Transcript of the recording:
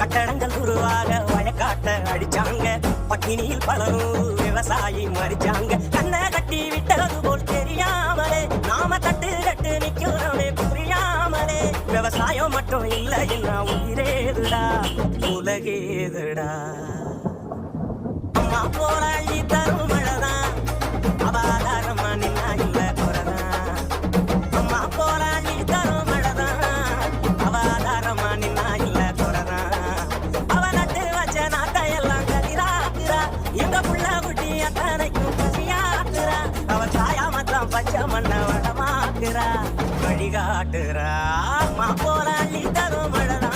கட்டடங்கள் உருவாக வயக்காட்ட அடிச்சாங்க, பட்டினியில் பலரும் விவசாயி மறிச்சாங்க. கண்ணை கட்டி விட்டது போல் தெரியாமலே நாம தட்டு கட்டு நிக்கிறோமே புரியாமலே. விவசாயம் மட்டும் இல்லை என்ன உயிரேதுடா உலகேதுடா. அம்மா போல அள்ளி தரும் மழைதான் அபாதாரமா நின்னா இல்ல குறைதான். அம்மா போல அள்ளி தரும் மழைதான் அபாதாரமா நின்னா இல்ல குறைதான். அவ நட்டு வச்ச நாட்டையெல்லாம் கதிராக்குறா, எங்க புள்ள குட்டி அத்தனைக்கும் பசியாக்குறா. அவ சாயா மாத்திரம் பச்சை மண்ண வடமாக்குறா, வழிகாட்டுறா. அம்மா போல அள்ளி தரும் மழைதான்